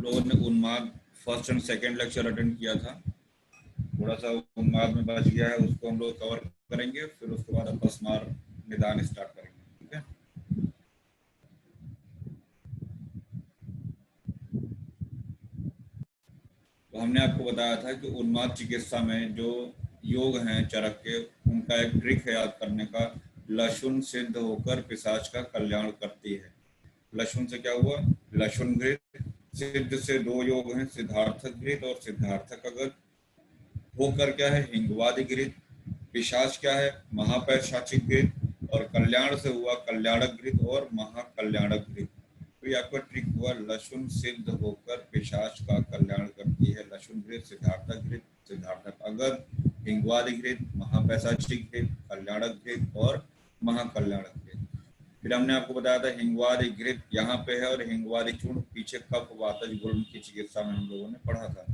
लोगों ने उन्माद first and second lecture attend किया था, थोड़ा सा उन्माद में बच गया है, उसको हम लोग कवर करेंगे, फिर उसके बाद अपस्मार निदान स्टार्ट करेंगे। ठीक है, तो हमने आपको बताया था कि उन्माद चिकित्सा में जो योग हैं चरक के, उनका एक ट्रिक है याद करने का, लशुन सिद्ध होकर पिशाच का कल्याण करती है। लशुन से क्या हुआ, लशुन घृत, सिद्ध से दो योग हैं, सिद्धार्थक घृत और सिद्धार्थक अगर, होकर क्या है हिंगवादी घृत, पिशाच क्या है महापैशाचिक घृत, और कल्याण से हुआ कल्याणक घृत और महाकल्याणक घृत। तो ये आपका ट्रिक हुआ, लशुन सिद्ध होकर पिशाच का कल्याण करती है, लशुन घृत, सिद्धार्थक घृत, सिद्धार्थक अगर, हिंगवादी घृत, महापैशाचिक घृत, कल्याणक घृत और महाकल्याणक घृत। फिर हमने आपको बताया था हिंगवादी घृत यहाँ पे है, और हिंगवादी चूर्ण पीछे कफ वातज गुण की चिकित्सा में हम लोगों ने पढ़ा था।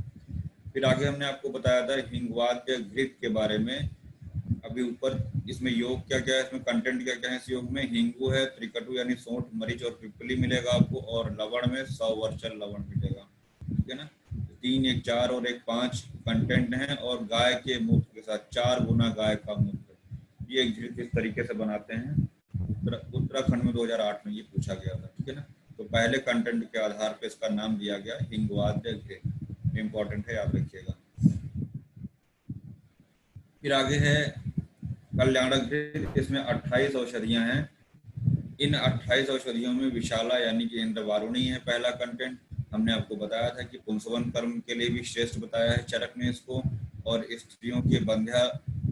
फिर आगे हमने आपको बताया था हिंगवाद्य घृत के बारे में। अभी ऊपर इसमें योग क्या क्या है, इसमें कंटेंट क्या क्या है इस योग में, हिंगू है, त्रिकटु यानी सौंठ, मरीच और पिपली मिलेगा आपको, और लवण में सौवर्चल लवण मिलेगा। ठीक है ना, 3, 1, 4 और 1, 5 कंटेंट हैं, और गाय के मूत्र के साथ 4 गुना गाय का मूत्र। ये घृत इस तरीके से बनाते हैं। उत्तराखंड में 2008 में ये पूछा गया था। ठीक है ना, तो पहले कंटेंट के आधार पर इसका नाम दिया गया हिंगवाद्य घृत, इंपॉर्टेंट है, याद रखिएगा। फिर आगे है कल्याणक घृत, इसमें 28 औषधियां हैं। इन 28 औषधियों में विशाला यानी कि इंद्रवारुणी है पहला कंटेंट। हमने आपको बताया था कि पुंसवन कर्म के लिए भी श्रेष्ठ बताया है चरक ने इसको, और स्त्रियों के बंध्या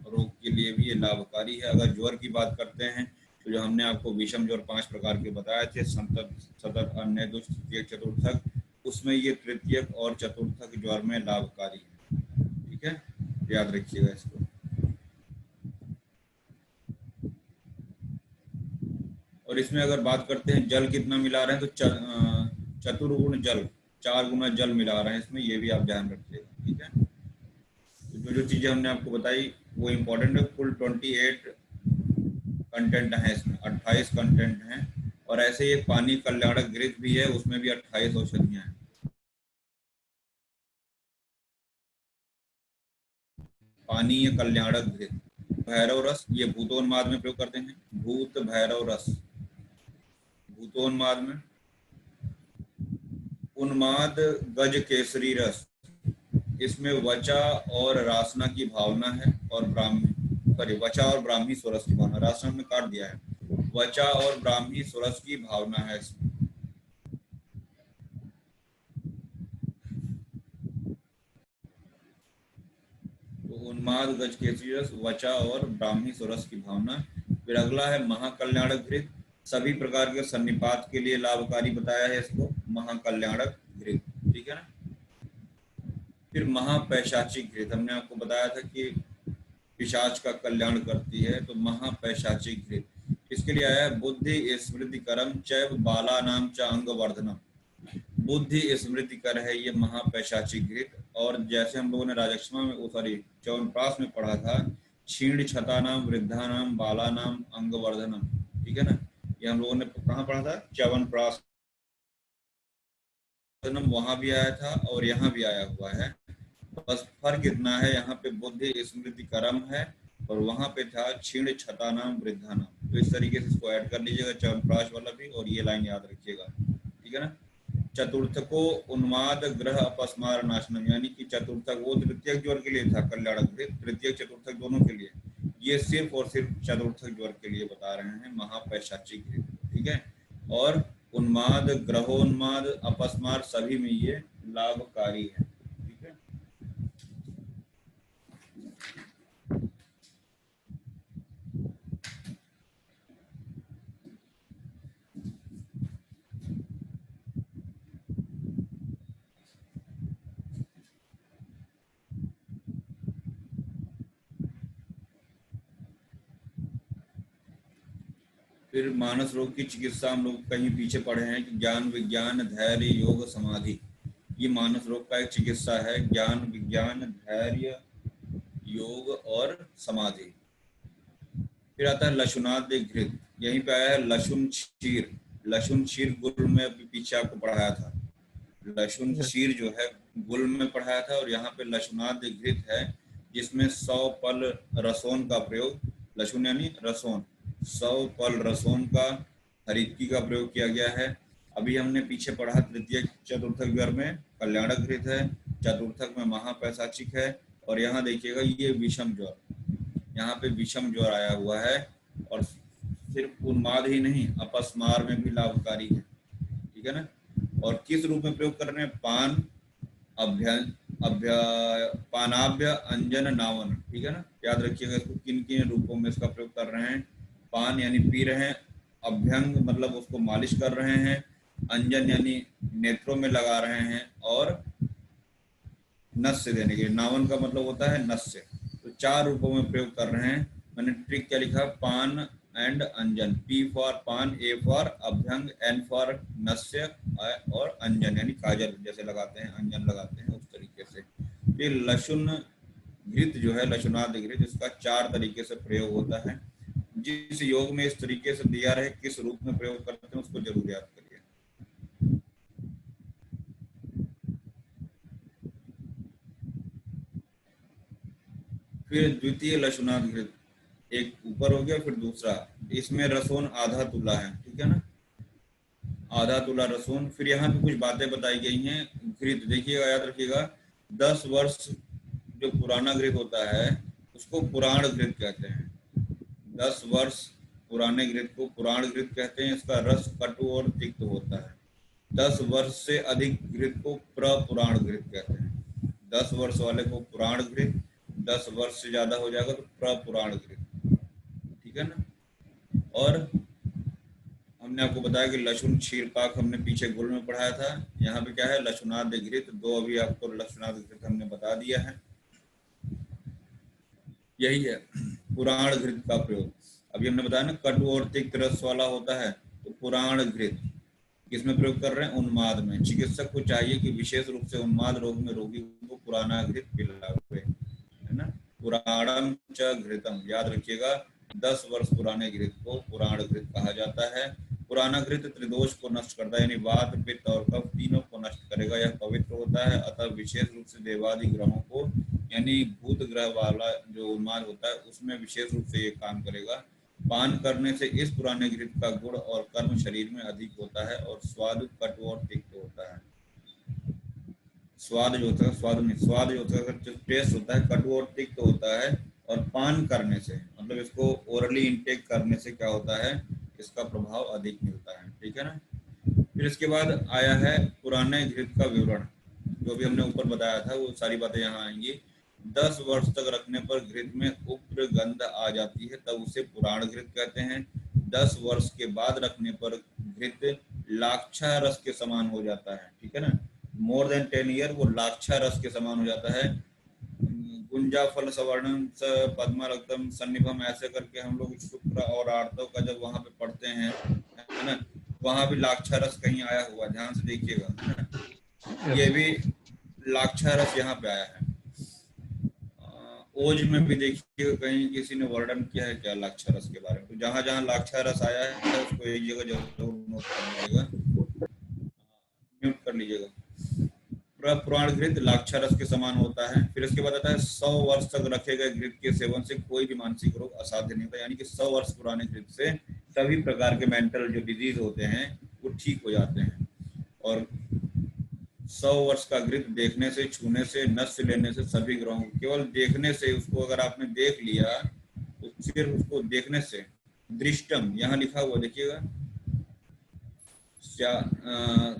रोग के लिए भी ये लाभकारी है। अगर ज्वर की बात करते हैं तो जो हमने आपको विषम ज्वर 5 प्रकार के बताए थे, संतत, सतत, अन्य, दुष्ट, तृतीयक, चतुर्थक, उसमें ये तृतीयक और चतुर्थक ज्वर में लाभकारी है। ठीक है, याद रखिएगा इसको। और इसमें अगर बात करते हैं जल कितना मिला रहे हैं, तो चतुर्गुण जल, 4 गुना जल मिला रहे हैं इसमें, ये भी आप ध्यान रखिएगा। ठीक है, तो जो जो चीजें हमने आपको बताई वो इम्पोर्टेंट है। कुल 28 कंटेंट हैं इसमें, 28 कंटेंट हैं। और ऐसे ही एक पानी कल्याणक घृत भी है, उसमें भी 28 औषधियां हैं। पानीय कल्याणक घृत, भैरव रस, ये भूतोन्माद में प्रयोग करते हैं, भूत भैरव रस भूतोन्माद में। उन्माद गज केसरी रस, इसमें वचा और रासना की भावना है, और वचा और ब्राह्मी स्वरस की भावना, रासना में काट दिया है, वचा और ब्राह्मी स्वरस की भावना है इसमें। तो उन्माद गज केसरी रस, वचा और ब्राह्मी स्वरस की भावना। फिर अगला है महाकल्याणक घृत, सभी प्रकार के सन्निपात के लिए लाभकारी बताया है इसको, महाकल्याणक घृत। ठीक है ना, फिर महापैशाचिक घृत, हमने आपको बताया था कि पिशाच का कल्याण करती है, तो महापैशाचिक घृत, इसके लिए आया है बुद्धि स्मृति करम चैव बाला नाम च अंग वर्धनम। बुद्धि स्मृति कर है ये महापैशाचिक घृत। और जैसे हम लोगों ने राजक्षमा में, सॉरी, च्यवनप्राश में पढ़ा था, क्षीण छता नाम वृद्धा नाम बाला नाम अंग वर्धनम। ठीक है ना, ये हम लोगों ने कहाँ पढ़ा था, च्यवनप्राश, वहां भी आया था और यहाँ भी आया हुआ है। बस फर्क इतना है, यहाँ पे बुद्धि स्मृति करम है, और वहां पे था क्षीण छता नाम वृद्धा नाम। तो इस तरीके से इसको ऐड कर लीजिएगा, च्यवनप्राश वाला भी, और ये लाइन याद रखिएगा। ठीक है ना, चतुर्थको उन्माद ग्रह अपस्मार नाशनम, यानी कि चतुर्थक वो तृतीयक ज्वर के लिए था कल्याणक घृत, तृतीयक चतुर्थक दोनों के लिए, ये सिर्फ और सिर्फ चतुर्थक ज्वर के लिए बता रहे हैं महापैशाचिक घृत। ठीक है, और उन्माद, ग्रहोन्माद, अपस्मार सभी में ये लाभकारी है। ठीक है, फिर मानस रोग की चिकित्सा हम लोग कहीं पीछे पढ़े हैं कि ज्ञान विज्ञान धैर्य योग समाधि, ये मानस रोग का एक चिकित्सा है, ज्ञान विज्ञान धैर्य योग और समाधि। फिर आता है लशुनाद्य घृत, यहीं पे आया है लशुन क्षीर, लशुन क्षीर गुरु में अभी पीछे आपको पढ़ाया था, लशुन क्षीर जो है गुल में पढ़ाया था, और यहाँ पे लशुनादि घृत है जिसमें 100 पल रसोन का प्रयोग, लशुन यानी रसोन, 100 पल रसोन का हरितकी का प्रयोग किया गया है। अभी हमने पीछे पढ़ा तृतीय चतुर्थक विवर में कल्याणक घृत है, चतुर्थक में महापैशाचिक है, और यहाँ देखिएगा ये विषम ज्वर, यहाँ पे विषम ज्वर आया हुआ है, और सिर्फ उन्माद ही नहीं अपस्मार में भी लाभकारी है, ठीक है ना। और किस रूप में प्रयोग कर रहे हैं? पान पानाभ्य अंजन नावन, ठीक है ना, याद रखिएगा इसको, किन किन रूपों में इसका प्रयोग कर रहे हैं। पान यानी पी रहे हैं, अभ्यंग मतलब उसको मालिश कर रहे हैं, अंजन यानी नेत्रों में लगा रहे हैं, और नस्य देने के लिए, नावन का मतलब होता है नस्य। तो 4 रूपों में प्रयोग कर रहे हैं। मैंने ट्रिक क्या लिखा? पान एंड अंजन, P फॉर पान, A for abhyanga, N for नस्य, और अंजन यानी काजल जैसे लगाते हैं, अंजन लगाते हैं, उस तरीके से। ये लशुन घृत जो है, लशुनादि घृत, इसका 4 तरीके से प्रयोग होता है। जिस योग में इस तरीके से दिया रहे किस रूप में प्रयोग करते हैं उसको जरूर याद करिए। फिर द्वितीय लशुनादि घृत, एक ऊपर हो गया, फिर दूसरा, इसमें रसोन आधा तुला है, ठीक है ना, आधा तुला रसोन। फिर यहाँ पे कुछ बातें बताई गई हैं। घृत देखिएगा, याद रखिएगा, 10 वर्ष जो पुराना घृत होता है उसको पुराण घृत कहते हैं। 10 वर्ष पुराने घृत को पुराण घृत कहते हैं। इसका रस कटु और तिक्त होता है। 10 वर्ष से अधिक घृत को प्रपुराण घृत कहते हैं। 10 वर्ष वाले को पुराण घृत, 10 वर्ष से ज्यादा हो जाएगा तो प्रपुराण घृत, ठीक है ना। और हमने आपको बताया कि लशुन क्षीर पाक हमने पीछे गुल में पढ़ाया था। यहाँ पे क्या है? लशुनादि घृत, 2 अभी आपको लशुनादि घृत हमने बता दिया है। यही है पुराण घृत का प्रयोग। अभी हमने बताया ना कटु और तिक्त रस वाला होता है, तो पुराण घृत किसमें प्रयोग कर रहे हैं? उन्माद में। चिकित्सक को चाहिए कि विशेष रूप से उन्माद रोग में रोगी को पुराना घृत पिलावे, है ना। पुराणम च घृतम, याद रखिएगा, 10 वर्ष पुराने घृत को पुराण घृत कहा जाता है। पुराना घृत त्रिदोष को नष्ट करता है, यानी वात, पित्त और कफ तीनों को नष्ट करेगा। यह पवित्र होता है, अतः विशेष रूप से देवादि ग्रहों को, यानी भूत ग्रह वाला जो उन्माद होता है उसमें विशेष रूप से ये काम करेगा। पान करने से इस पुराने घृत का गुण और कर्म शरीर में अधिक होता है, और स्वाद कटु और तिक्त होता है। स्वाद जो होता है, स्वाद नहीं, स्वाद जो होता है, जो टेस्ट होता है, कटु और तिक्त होता है। और पान करने से, मतलब इसको ओरली इनटेक करने से क्या होता है? इसका प्रभाव अधिक मिलता है, ठीक है ना। फिर इसके बाद आया है पुराने घृत का विवरण, जो भी हमने ऊपर बताया था वो सारी बातें यहाँ आएंगी। 10 वर्ष तक रखने पर घृत में उग्र गंध आ जाती है, तब उसे पुराण घृत कहते हैं। 10 वर्ष के बाद रखने पर घृत लाक्षा रस के समान हो जाता है, ठीक है ना। मोर देन 10 ईयर वो लाक्षा रस के समान हो जाता है। गुंजा फल सवर्णम स पद्मा रक्तम सन्निभम, ऐसे करके हम लोग शुक्र और आर्तव का जब वहां पे पढ़ते हैं, है ना, वहां भी लाक्षा रस कहीं आया हुआ, ध्यान से देखिएगा, है ना। ये भी लाक्षा रस यहाँ पे आया है। ओज में भी देखिएगा कहीं किसी ने वर्णन किया है क्या लाक्षा रस के बारे में। तो जहां जहां लाक्षा रस आया है उसको एक जगह जरूर नोट कर लीजिएगा, म्यूट कर लीजिएगा। पुराण घृत लाक्षा रस के समान होता है। फिर इसके बाद आता है 100 वर्ष तक रखे गए घृत के सेवन से कोई भी मानसिक रोग असाध्य नहीं होता, यानी कि 100 वर्ष पुराने घृत से सभी प्रकार के मेंटल जो डिजीज होते हैं वो ठीक हो जाते हैं। और 100 वर्ष का घृत देखने से, छूने से, नस्य लेने से सभी ग्रहों, केवल देखने से, उसको अगर आपने देख लिया तो सिर्फ उसको देखने से, दृष्टम यहाँ लिखा हुआ देखिएगा,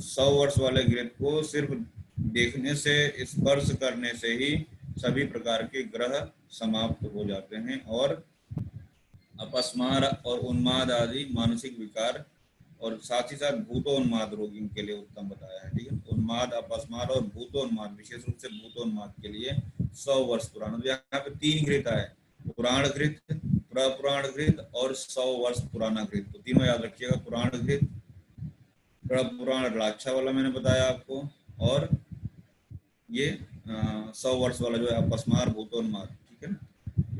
100 वर्ष वाले घृत को सिर्फ देखने से, स्पर्श करने से ही सभी प्रकार के ग्रह समाप्त हो जाते हैं, और अपस्मार और उन्माद आदि मानसिक विकार, और साथ ही साथ भूतोन्माद रोगियों के लिए उत्तम बताया है, ठीक है। उन्माद, अपस्मार और भूतोन्माद, विशेष रूप से भूतोन्माद के लिए 100 वर्ष पुराना। तो यहाँ पे 3 घृत आए, पुराण घृत, प्रपुराण घृत और 100 वर्ष पुराना घृत। तो तीनों याद रखिएगा, पुराण घृत, प्रपुराण लाक्षा वाला मैंने बताया आपको, और ये 100 वर्ष वाला जो है अपस्मार, भूतोन्माद, ठीक है ना,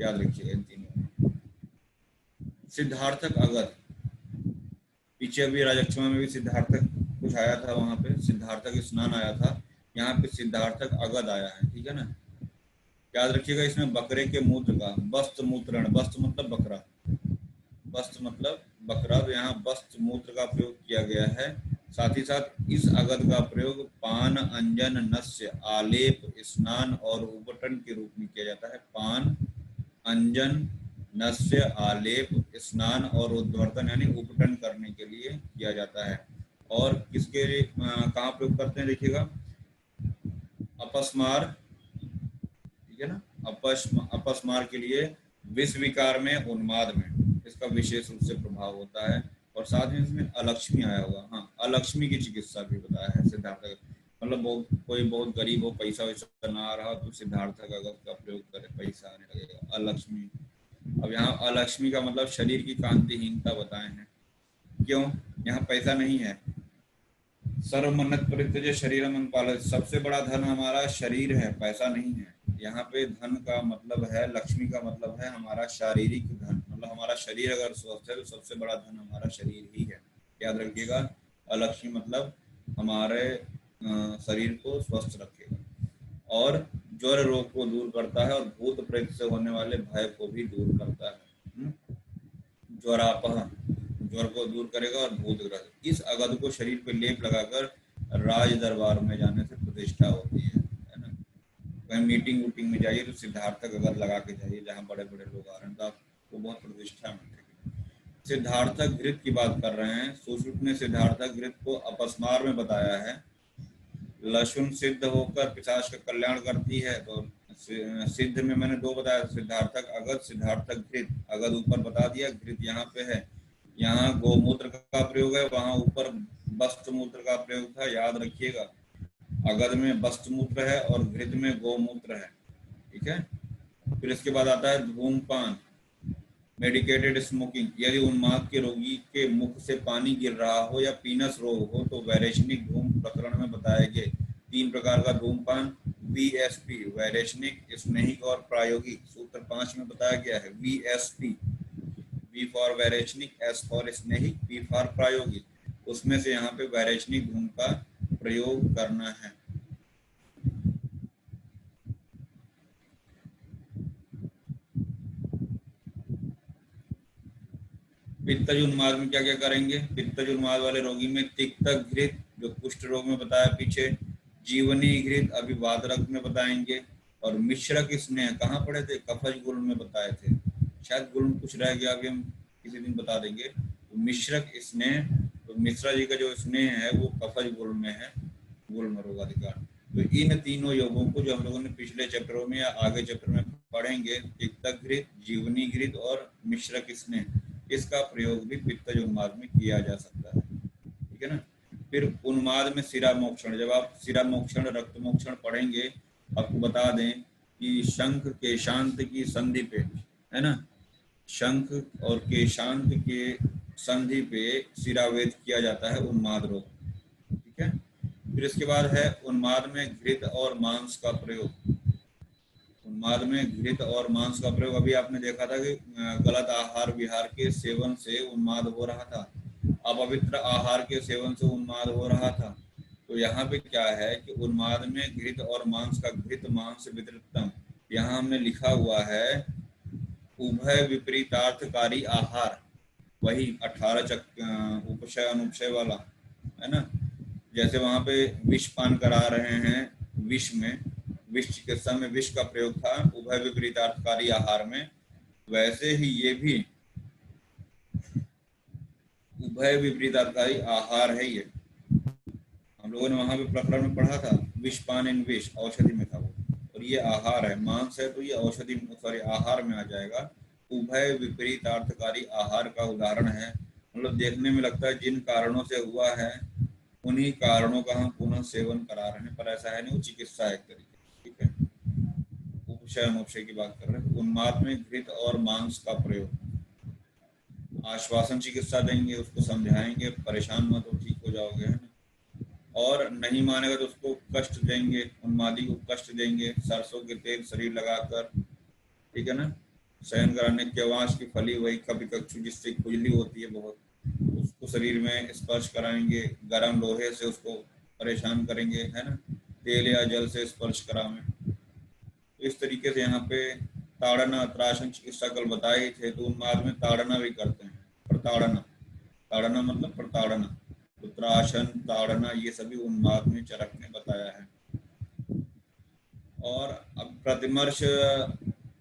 याद रखिएगा इन तीनों। सिद्धार्थक अगत, पीछे अभी राजक्षमा में भी सिद्धार्थक कुछ आया था वहां पे, सिद्धार्थक स्नान आया था, यहाँ पे सिद्धार्थक अगध आया है, ठीक है ना। याद रखिएगा इसमें बकरे के मूत्र का, वस्त मूत्रण, वस्त मतलब बकरा, वस्त मतलब बकरा, तो यहाँ वस्त मूत्र का प्रयोग किया गया है। साथ ही साथ इस अगध का प्रयोग पान, अंजन, नस्य, आलेप, स्नान और उपटन के रूप में किया जाता है। पान, अंजन, नस्य, आलेप, स्नान और उद्वर्तन यानी उपटन करने के लिए किया जाता है। और किसके लिए कहाँ प्रयोग करते हैं देखिएगा, अपस्मार, ठीक है ना, अपस्मार के लिए, विष विकार में, उन्माद में इसका विशेष रूप से प्रभाव होता है। और साथ में इसमें अलक्ष्मी आया होगा, हाँ अलक्ष्मी की चिकित्सा भी बताया है सिद्धार्थ, मतलब कोई बहुत गरीब हो, पैसा वैसा ना आ रहा तो सिद्धार्थक अगर का प्रयोग करे पैसा आने लगेगा, अलक्ष्मी। अब यहाँ अलक्ष्मी का मतलब शरीर की कांतिहीनता बताए हैं। क्यों, यहाँ पैसा नहीं है। सर्वमन्नत परित्यज्य शरीरम अनुपालयेत्, सबसे बड़ा धन हमारा शरीर है, पैसा नहीं है। यहाँ पे धन का मतलब है, लक्ष्मी का मतलब है हमारा शारीरिक धन, मतलब हमारा शरीर अगर स्वस्थ है तो सबसे बड़ा धन हमारा शरीर ही है, याद रखिएगा। अलक्ष्मी मतलब हमारे शरीर को स्वस्थ रखेगा और ज्वर रोग को दूर करता है और भूत प्रेत से होने वाले भय को भी दूर करता है। ज्वरापह, ज्वर को दूर करेगा और भूत ग्रस्त। इस अगध को शरीर पे लेप लगाकर राज दरबार में जाने से प्रतिष्ठा होती है ना। कहीं मीटिंग वूटिंग में जाइए तो सिद्धार्थक अगध लगा के जाइए, जहाँ बड़े बड़े लोग आ रहे हैं तो आपको बहुत प्रतिष्ठा मिलेगी। सिद्धार्थक घृत की बात कर रहे हैं। सुश्रुत ने सिद्धार्थक घृत को अपस्मार में बताया है। लशुन सिद्ध होकर पिशाच का कल्याण करती है, तो सिद्ध में मैंने दो बताया, सिद्धार्थक अगध, सिद्धार्थक घृत। अगध ऊपर बता दिया, घृत यहाँ पे है। यहाँ गोमूत्र का प्रयोग है, वहां ऊपर वस्त मूत्र का प्रयोग था, याद रखिएगा। अगध में वस्त मूत्र है और घृत में गोमूत्र है, ठीक है। फिर इसके बाद आता है धूमपान, मेडिकेटेड स्मोकिंग। यदि उन्माद के रोगी के मुख से पानी गिर रहा हो या पीनस रोग हो तो वैरेशनिक धूम प्रकरण में बताए गए 3 प्रकार का धूमपान, VSP वैरेशनिक, स्नेहिक और प्रायोगिक, सूत्र 5 में बताया गया है। VSP, V फॉर वैरेशनिक, S फॉर स्नेहिक, P फॉर प्रायोगिक। उसमें से यहाँ पे वैरेशनिक धूम का प्रयोग करना है। पित्तज उन्माद में क्या क्या करेंगे, पित्तज उन्माद वाले रोगी में तिक्तक घृत, जो कुष्ठ रोग में बताया पीछे, जीवनी घृत अभी वातरक्त में बताएंगे, और मिश्रक स्नेह कहाँ पढ़े थे, कफज गुल्म में बताए थे, शायद गुल्म कुछ रह गया, अभी हम किसी दिन बता देंगे। तो मिश्रक स्नेह, तो मिश्रा जी का जो स्नेह है वो कफज गुल्म में है, गुल्म रोगाधिकार। तो इन तीनों योगों को जो हम लोगों ने पिछले चैप्टरों में या आगे चैप्टर में पढ़ेंगे, तिक्तक घृत, जीवनी घृत और मिश्रक स्नेह, इसका प्रयोग भी पित्तज उन्माद में किया जा सकता है, ठीक है ना। फिर उन्माद में शिरा मोक्षण, जब आप शिरा मोक्षण, रक्त मोक्षण पढ़ेंगे, आपको बता दें कि शंख केशांत की संधि पे, है ना, शंख और केशांत के संधि पे शिरावेद किया जाता है उन्माद रोग, ठीक है। फिर इसके बाद है उन्माद में घृत और मांस का प्रयोग। उन्माद में घृत और मांस का प्रयोग, अभी आपने देखा था कि गलत आहार विहार के सेवन से उन्माद हो रहा था, अपवित्र आहार के सेवन से उन्माद हो रहा था। तो यहाँ पे क्या है कि उन्माद में घृत और मांस का, घृत मांस वितरितम, यहाँ हमने लिखा हुआ है उभय विपरीतार्थकारी आहार, वही 18 उपशय अनुपशय वाला, है ना। जैसे वहां पे विष पान करा रहे हैं, विष में, विष चिकित्सा में विष का प्रयोग था उभय विपरीतार्थकारी आहार में, वैसे ही ये भी उभय विपरीतार्थकारी आहार है। ये हम लोगों ने वहां पे प्रकरण में पढ़ा था, विष पान इन विष, औषधि में था वो, और ये आहार है, मांस है तो ये औषधि, सॉरी आहार में आ जाएगा। उभय विपरीतार्थकारी आहार का उदाहरण है, मतलब देखने में लगता है जिन कारणों से हुआ है उन्हीं कारणों का हम पुनः सेवन करा रहे हैं, पर ऐसा है नहीं, वो चिकित्सा है एक तरीके, ठीक है। उपशय अनुपशय की बात कर रहे हैं। उन्माद में घृत और मांस का प्रयोग, आश्वासन चिकित्सा देंगे, उसको समझाएंगे, परेशान मत हो, ठीक हो जाओगे, है ना। और नहीं मानेगा तो उसको कष्ट देंगे, उन्मादी को कष्ट देंगे, सरसों के तेल शरीर लगाकर, ठीक है ना, शयन कराने, केवाश की फली, वही कभी कक्षु जिससे खुजली होती है बहुत, उसको शरीर में स्पर्श कराएंगे, गर्म लोहे से उसको परेशान करेंगे, है ना, तेल या जल से स्पर्श करावें। तो इस तरीके से यहाँ पे ताड़ना, त्रासन, चिकित्सा कल बताए थे, तो उन्माद में ताड़ना भी करते हैं, प्रताड़ना, ताड़ना मतलब प्रताड़ना, तो त्रासन, ताड़ना ये सभी उन्माद में चरक ने बताया है। और अब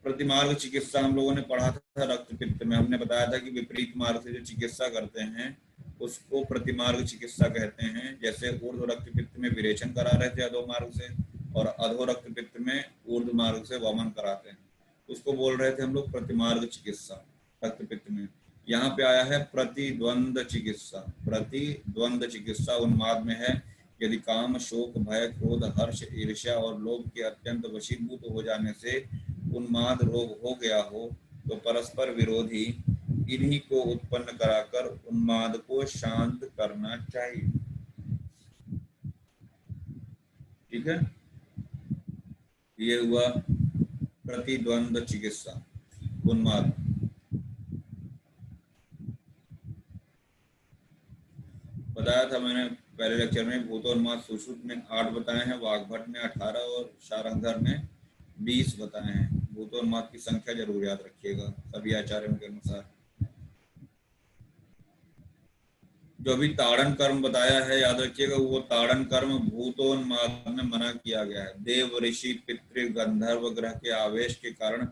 प्रतिमार्ग चिकित्सा हम लोगों ने पढ़ा था रक्त पित्त में, हमने बताया था कि विपरीत मार्ग से जो चिकित्सा करते हैं उसको प्रतिमार्ग चिकित्सा कहते हैं। जैसे ऊर्ध्व रक्त पित्त में विरेचन करा रहे थे अधो मार्ग से, और अधो रक्त पित्त में ऊर्ध्व मार्ग से वमन कराते हैं, उसको बोल रहे थे हम लोग प्रतिमार्ग चिकित्सा रक्त पित्त में। यहाँ पे आया है प्रतिद्वंद चिकित्सा। प्रतिद्वंद चिकित्सा उन्माद में है। यदि काम, शोक, भय, क्रोध, हर्ष, ईर्ष्या और लोभ के अत्यंत वशीभूत हो जाने से उन्माद रोग हो गया हो तो परस्पर विरोधी इन्हीं को उत्पन्न कराकर उन्माद को शांत करना चाहिए। ठीक है, ये हुआ प्रतिद्वंद चिकित्सा उन्माद। बताया था मैंने पहले लेक्चर में, भूतोन्माद सुश्रुत ने 8 बताए हैं, वाग्भट ने 18 और शारंगर ने 20 बताए हैं। भूतोन्माद की संख्या जरूर याद रखिएगा सभी आचार्यों के अनुसार। जो भी ताड़न कर्म बताया है याद रखिएगा, वो ताड़न कर्म भूतोन्माद में मना किया गया है। देव, ऋषि, पितृ, गंधर्व ग्रह के आवेश के कारण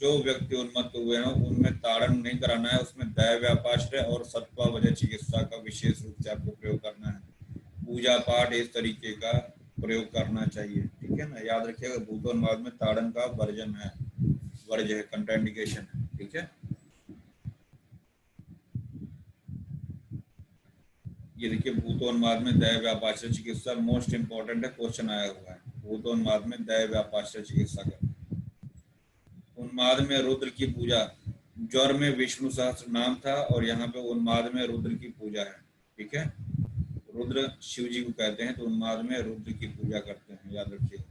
जो व्यक्ति उन्मत्त हुए हैं उनमें ताड़न नहीं कराना है, उसमें दैव्यापाश्रय और सत्वावजह चिकित्सा का विशेष रूप से आपको प्रयोग करना है। पूजा पाठ इस तरीके का प्रयोग करना चाहिए। ठीक है ना, याद रखिएगा भूतोन्माद में ताड़न का वर्जन है, वर्ज है, कंट्राइंडिकेशन है। ठीक है, ये देखिए भूतोन्माद में दैव्यापाश्रय चिकित्सा मोस्ट इंपॉर्टेंट है, क्वेश्चन आया हुआ है। भूतोन्माद में दैव्यापाश्रय चिकित्सा का। उन्माद में रुद्र की पूजा, ज्वर में विष्णु सहस्त्र नाम था और यहाँ पे उन्माद में रुद्र की पूजा है। ठीक है, रुद्र शिव जी को कहते हैं, तो उन्माद में रुद्र की पूजा करते हैं, याद रखिए।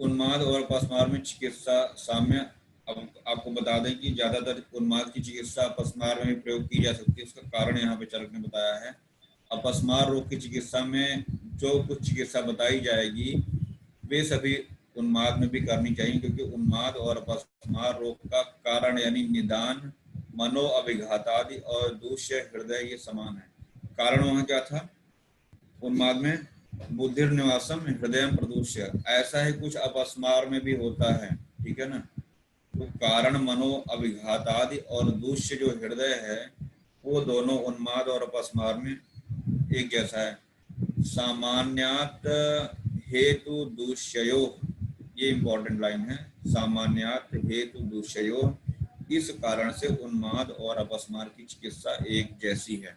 उन्माद और अपस्मार में चिकित्सा साम्य। अब आपको बता दें कि ज्यादातर उन्माद की चिकित्सा अपस्मार में भी प्रयोग की जा सकती है, उसका कारण यहाँ पे चरक ने बताया है। अपस्मार रोग की चिकित्सा में जो कुछ चिकित्सा बताई जाएगी वे सभी उन्माद में भी करनी चाहिए, क्योंकि उन्माद और अपस्मार रोग का कारण यानी निदान, मनो अभिघातादि और दूष्य हृदय ये समान है। कारण वहाँ क्या था उन्माद में, बुद्धिर्निवासम हृदय प्रदूष्य, ऐसा ही कुछ अपस्मार में भी होता है। ठीक है ना, तो कारण, मनो अभिघातादि और दूष्य जो हृदय है वो दोनों उन्माद और अपस्मार में एक जैसा है। सामान्यात हेतु दूष्यो, ये इंपॉर्टेंट लाइन है, सामान्यात हेतु दूष्यो, इस कारण से उन्माद और अपस्मार की चिकित्सा एक जैसी है।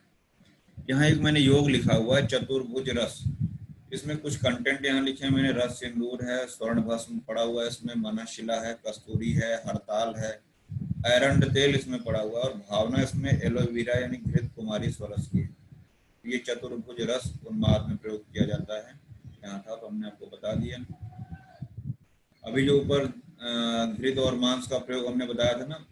यहाँ एक मैंने योग लिखा हुआ है, चतुर्भुज रस, इसमें कुछ कंटेंट यहाँ लिखे हैं मैंने। रस सिंदूर है, स्वर्ण भस्म पड़ा हुआ है इसमें, मनशिला है, कस्तूरी है, हरताल है, एरंड तेल इसमें पड़ा हुआ है, और भावना इसमें एलोवेरा यानी घृत कुमारी स्वरस की है। ये चतुर्भुज रस उन्माद में प्रयोग किया जाता है। यहाँ था तो हमने आपको बता दिया। अभी जो ऊपर घृत और मांस का प्रयोग हमने बताया था ना,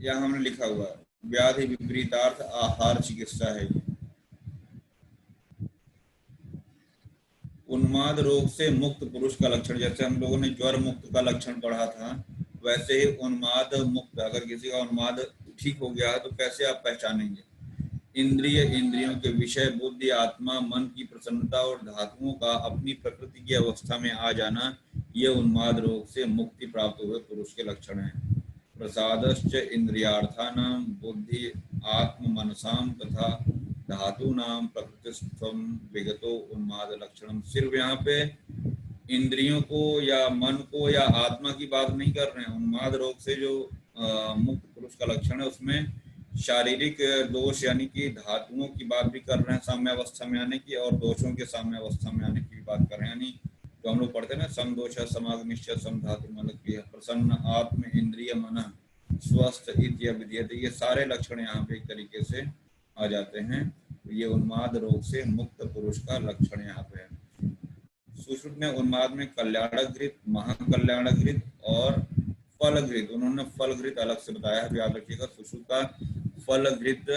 यहाँ हमने लिखा हुआ है व्याधि विपरीतार्थ आहार चिकित्सा है। उन्माद रोग से मुक्त पुरुष का लक्षण, जैसे हम लोगों ने ज्वर मुक्त का लक्षण पढ़ा था, वैसे ही उन्माद मुक्त, अगर किसी का उन्माद ठीक हो गया है तो कैसे आप पहचानेंगे। इंद्रिय, इंद्रियों के विषय, बुद्धि, आत्मा, मन की प्रसन्नता और धातुओं का अपनी प्रकृति की अवस्था में आ जाना, ये उन्माद रोग से मुक्ति प्राप्त हुए पुरुष के लक्षण हैं। प्रसादश्च इंद्रियार्थानां बुद्धि आत्म मनसाम तथा धातु नाम प्रकृतिस्थम विगतो उन्माद लक्षणम। सिर्फ यहाँ पे इंद्रियों को या मन को या आत्मा की बात नहीं कर रहे हैं। उन्माद रोग से जो मुक्त पुरुष का लक्षण है उसमें शारीरिक दोष यानी कि धातुओं की बात भी कर रहे हैं साम्य अवस्था में आने की, और दोषों के साम्य अवस्था में आने की भी बात कर रहे हैं। यानी जो हम लोग पढ़ते हैं ना, सम दोष समाग्निश्च सम धातु मलक, प्रसन्न आत्म इंद्रिय मन स्वस्थ इत्य विद्यते, ये सारे लक्षण यहाँ पे एक तरीके से आ जाते हैं। ये उन्माद रोग से मुक्त पुरुष का लक्षण यहाँ पे है। सुश्रुत ने उन्माद में कल्याणक घृत, महाकल्याणक घृत और फल घृत, उन्होंने फल घृत अलग से बताया है, याद रखिएगा। सुश्रुत का फल घृत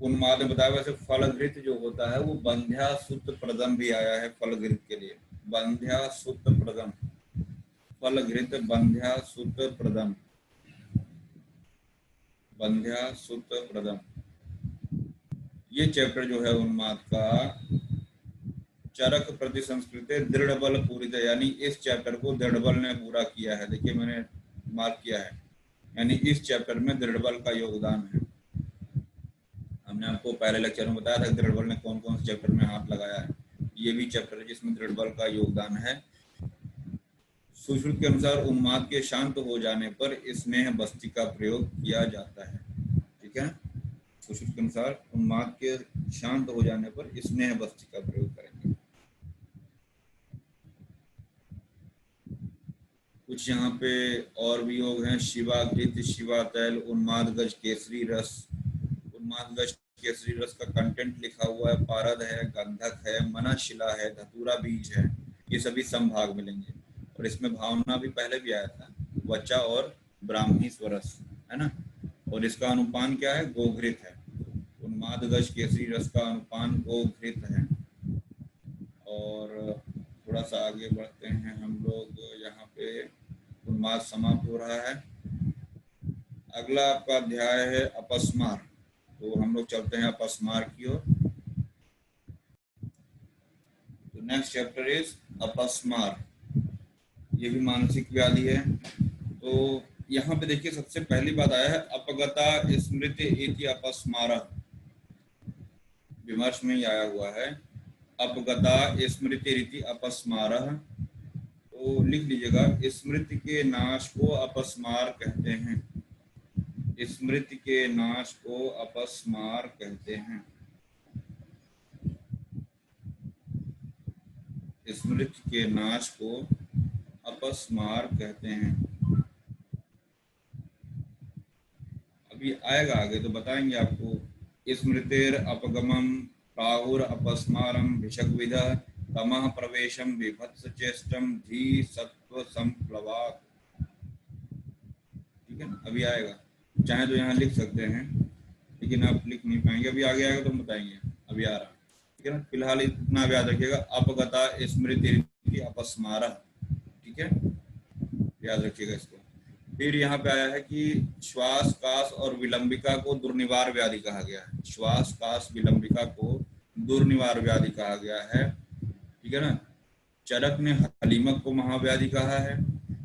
उन्माद में बताया। वैसे फल घृत जो होता है वो बंध्या सुत प्रदम भी आया है फल घृत के लिए, बंध्या सुत प्रदम, फल घृत बंध्या सुत प्रदम, बंध्या सुत प्रदम। ये चैप्टर जो है उन्माद का, चरक प्रति संस्कृत दृढ़ बल पूरी है, यानी इस चैप्टर को दृढ़ बल ने पूरा किया है। देखिए मैंने मार्क किया है, यानी इस चैप्टर में दृढ़ बल का योगदान है। हमने आपको पहले लेक्चर में बताया था दृढ़ बल ने कौन कौन से चैप्टर में हाथ लगाया है। ये भी चैप्टर है जिसमें दृढ़ बल का योगदान है। सुश्रुत के अनुसार उन्माद के शांत हो जाने पर स्नेह बस्ती का प्रयोग किया जाता है। ठीक है, सुश्रुत के अनुसार उन्माद के शांत हो जाने पर स्नेह बस्ती का प्रयोग करेंगे। कुछ यहाँ पे और भी योग हैं, शिवा घृत, शिवा तैल, उन्माद गज केसरी रस। उन्माद गज केसरी रस का कंटेंट लिखा हुआ है, पारद है, गंधक है, मनाशिला है, धतूरा बीज है, ये सभी संभाग मिलेंगे। और इसमें भावना भी पहले भी आया था, वचा और ब्राह्मी स्वरस, है ना। और इसका अनुपान क्या है, गोघृत है। उन्माद गज केसरी रस का अनुपान गोघृत है। और थोड़ा सा आगे बढ़ते हैं हम लोग, यहाँ पे उन्माद समाप्त हो रहा है। अगला आपका अध्याय है अपस्मार, तो हम लोग चलते हैं अपस्मार की ओर। तो नेक्स्ट चैप्टर इज अपस्मार, ये भी मानसिक व्याधि है। तो यहाँ पे देखिए सबसे पहली बात आया है अपगता स्मृति इति अपस्मारः, विमर्श में ही आया हुआ है अपगता स्मृति रीति अपस्मारः। तो लिख लीजिएगा, स्मृति के नाश को अपस्मार कहते हैं, स्मृति के नाश को अपस्मार कहते हैं, स्मृति के नाश को अपस्मार कहते हैं। अभी आएगा आगे तो बताएंगे आपको। स्मृतिर अपगमम प्राहुर अपस्मारम भिषग्विधः तमः प्रवेशम विभत्स चेष्टम धी सत्व संप्लवात्। ठीक है ना, अभी आएगा, चाहे तो यहाँ लिख सकते हैं लेकिन आप लिख नहीं पाएंगे, अभी आगे आएगा तो हम बताएंगे, अभी आ रहा। ठीक है ना, फिलहाल इतना याद रखिएगा, अपगता स्मृति अपस्मारः। ठीक है, याद रखिएगा इसको। फिर यहाँ पे आया है कि श्वास कास और विलंबिका को दुर्निवार व्याधि कहा गया है, श्वास कास विलंबिका को दुर्निवार व्याधि कहा गया है। ठीक है ना, चरक ने हलीमक को महाव्याधि कहा है,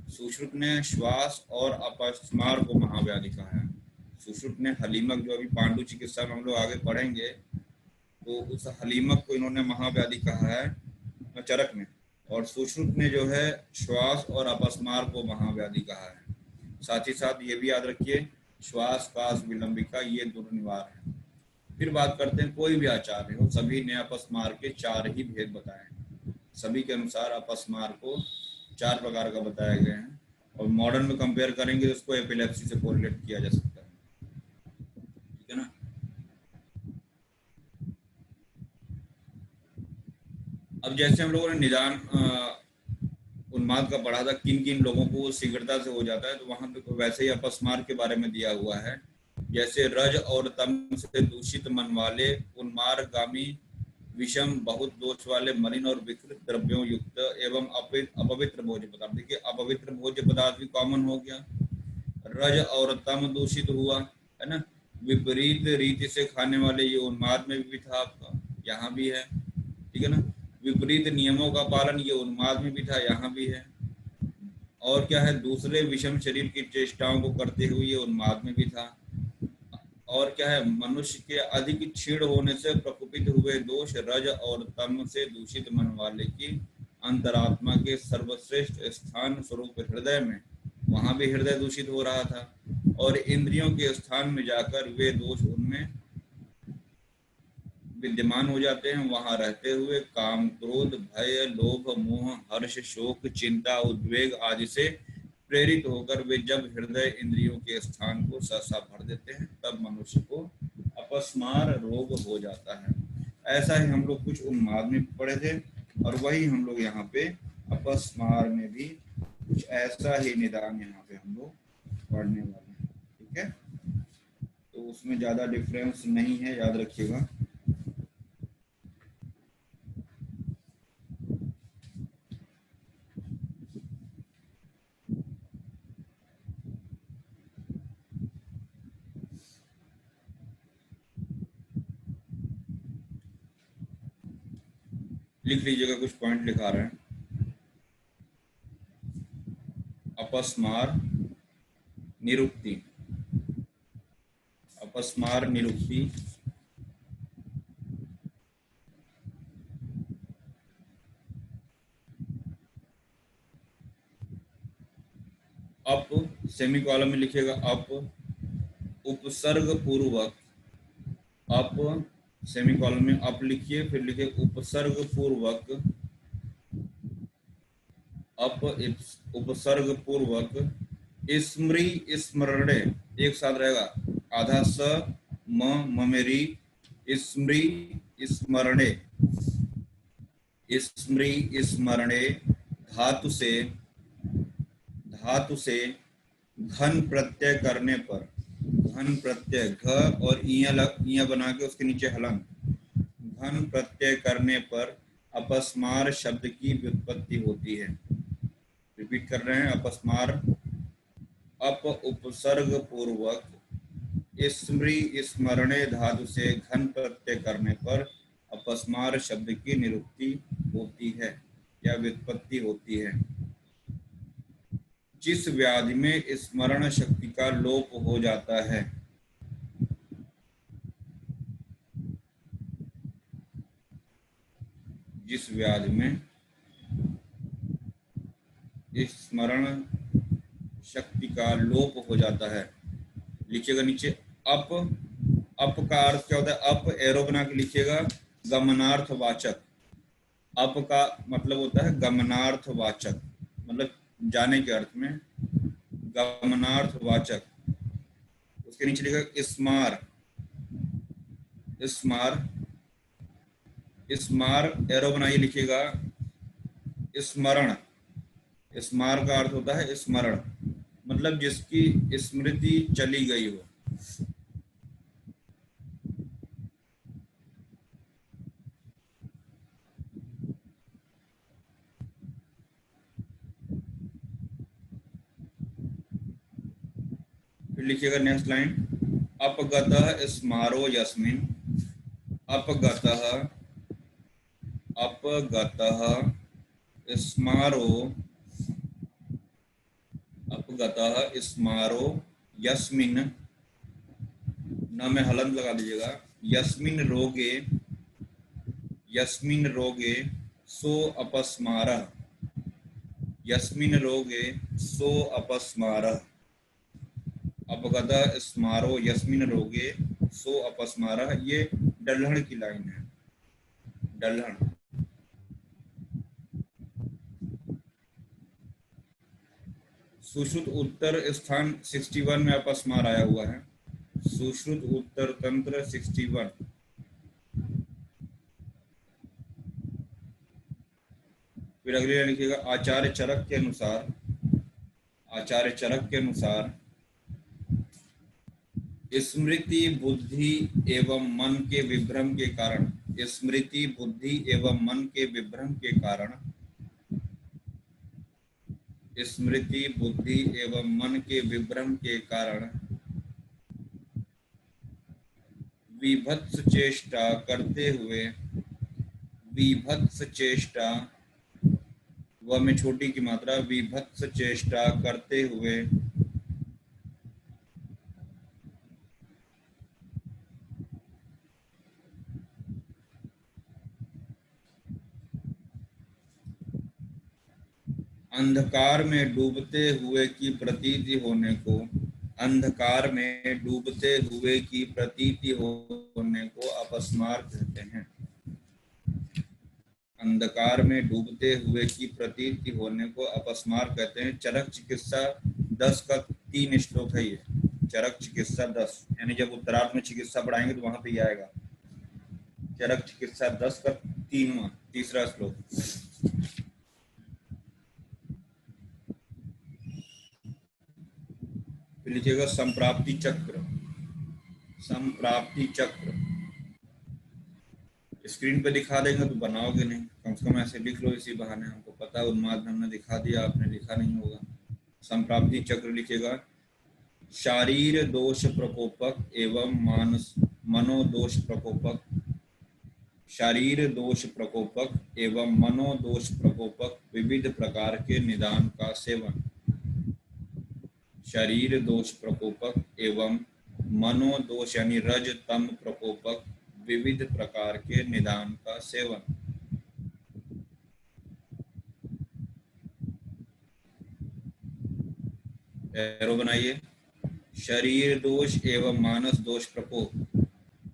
सुश्रुत ने श्वास और अपस्मार को महाव्याधि कहा है। सुश्रुत ने हलीमक, जो अभी पांडु चिकित्सा में हम लोग आगे पढ़ेंगे, तो उस हलीमक को इन्होंने महाव्याधि कहा है चरक ने, और सुश्रुत ने जो है श्वास और अपस्मार को महाव्याधि कहा है। साथ ही साथ ये भी याद रखिए, श्वास कास विलंबिका ये दुर्निवार है। फिर बात करते हैं, कोई भी आचार्य हो, सभी ने अपस्मार के 4 ही भेद बताए हैं। सभी के अनुसार अपस्मार को 4 प्रकार का बताया गया है, और मॉडर्न में कंपेयर करेंगे तो उसको एपिलेप्सी से कोरिलेट किया जा सकता है। ठीक है ना, अब जैसे हम लोगों ने निदान उन्माद का पढ़ा था, किन किन लोगों को शीघ्रता से हो जाता है, तो वहां पे वैसे ही अपस्मार के बारे में दिया हुआ है। जैसे रज और तम से दूषित मन वाले, उन्मादगामी, विषम बहुत दोष वाले, मलिन और विकृत द्रव्यों युक्त एवं अपवित्र भोज्य पदार्थ। देखिए अपवित्र भोज्य पदार्थ भी कॉमन हो गया, रज और तम दूषित हुआ, है ना। विपरीत रीति से खाने वाले, ये उन्माद में भी था आपका, यहाँ भी है। ठीक है ना, विपरीत नियमों का पालन, ये उन्माद में भी था, यहाँ भी है। और क्या है, दूसरे विषम शरीर की चेष्टाओं को करते हुए, ये उन्माद में भी था। और क्या है, मनुष्य के अधिक क्षीण होने से प्रकुपित हुए दोष, रज और तम से दूषित मन वाले की अंतरात्मा के सर्वश्रेष्ठ स्थान स्वरूप हृदय में, वहां भी हृदय दूषित हो रहा था, और इंद्रियों के स्थान में जाकर वे दोष उनमें विद्यमान हो जाते हैं। वहां रहते हुए काम, क्रोध, भय, लोभ, मोह, हर्ष, शोक, चिंता, उद्वेग आदि से प्रेरित होकर वे जब हृदय इंद्रियों के स्थान को सहसा भर देते हैं, तब मनुष्य को अपस्मार रोग हो जाता है। ऐसा ही हम लोग कुछ उन्माद में पढ़े थे। और वही हम लोग यहाँ पे अपस्मार में भी कुछ ऐसा ही निदान यहाँ पे हम लोग पढ़ने वाले हैं। ठीक है, तो उसमें ज्यादा डिफरेंस नहीं है, याद रखिएगा। लिख लीजिएगा, कुछ पॉइंट लिखा रहे हैं। अपस्मार निरुक्ति, अपस्मार निरुक्ति अप, सेमीकॉलन में लिखिएगा अप, उपसर्ग पूर्वक, अप सेमीकॉलन में अप लिखिए, फिर लिखिए उपसर्ग पूर्वक, अप उपसर्ग पूर्वक स्मृ स्मरणे, एक साथ रहेगा, आधा स ममेरी, स्मृ स्मरणे, स्मृ स्मरणे धातु से घन प्रत्यय करने पर, घन प्रत्यय घ और इया बना के उसके नीचे हलंत, घन प्रत्यय करने पर अपस्मार शब्द की व्युत्पत्ति होती है। रिपीट कर रहे हैं, अपस्मार अप उपसर्ग पूर्वक स्मृ स्मरणे धातु से घन प्रत्यय करने पर अपस्मार शब्द की निरुक्ति होती है या व्युत्पत्ति होती है। जिस व्याधि में स्मरण शक्ति का लोप हो जाता है, जिस व्याधि में स्मरण शक्ति का लोप हो जाता है, लिखिएगा नीचे अप, अप का अर्थ क्या होता है, अप एरो बना के लिखिएगा, गमनार्थ वाचक, अप का मतलब होता है गमनार्थ वाचक, मतलब जाने के अर्थ में गमनार्थ वाचक। उसके नीचे लिखा स्मार, स्मार, स्मार एरो बनाइए, लिखिएगा स्मरण, स्मार का अर्थ होता है स्मरण, मतलब जिसकी स्मृति चली गई हो। फिर लिखिएगा नेक्स्ट लाइन, अपगतः स्मारो यस्मिन, अपगतः, अपगतः स्मारो, अपगतः स्मारो यस्मिन, न में हलंत लगा दीजिएगा, यस्मिन रोगे, यस्मिन रोगे सो अपस्मारः, यस्मिन रोगे सो अपस्मारः, अपगतः स्मारो यस्मिन रोगे सो अपस्मारः। ये डल्हण की लाइन है, डल्हण। सुश्रुत उत्तर स्थान 61 में अपस्मार आया हुआ है, सुश्रुत उत्तर तंत्र 61। फिर अगली लाइन लिखिएगा, आचार्य चरक के अनुसार, आचार्य चरक के अनुसार स्मृति बुद्धि एवं मन के विभ्रम के कारण, स्मृति बुद्धि एवं मन के विभ्रम के कारण, स्मृति बुद्धि एवं मन के विभ्रम के कारण विभत्स चेष्टा करते हुए, विभत्स चेष्टा, व में छोटी की मात्रा, विभत्स चेष्टा करते हुए अंधकार में डूबते हुए की प्रतीति होने को, अंधकार में डूबते हुए की प्रतीति होने को अपस्मार कहते हैं। अंधकार में डूबते हुए की प्रतीति होने को अपस्मार कहते हैं। चरक चिकित्सा 10 का 3 श्लोक है ये, चरक चिकित्सा 10, यानी जब उत्तरार्ध में चिकित्सा पढ़ाएंगे तो वहां पे आएगा, चरक चिकित्सा 10 का 3वां। तीसरा श्लोक। फिर लिखिएगा संप्राप्ति चक्र। संप्राप्ति चक्र स्क्रीन पे दिखा देंगे तो बनाओगे नहीं, कम से कम ऐसे लिख लो, इसी बहाने हमको पता है उन्माद में हमने दिखा दिया, आपने लिखा नहीं होगा। संप्राप्ति चक्र लिखिएगा शारीर दोष प्रकोपक एवं मानस मनोदोष प्रकोपक, शारीर दोष प्रकोपक एवं मनोदोष प्रकोपक विविध प्रकार के निदान का सेवन। शरीर दोष प्रकोपक एवं मनोदोष यानी रज तम प्रकोपक विविध प्रकार के निदान का सेवन। एरो बनाइए। शरीर दोष एवं मानस दोष प्रकोप,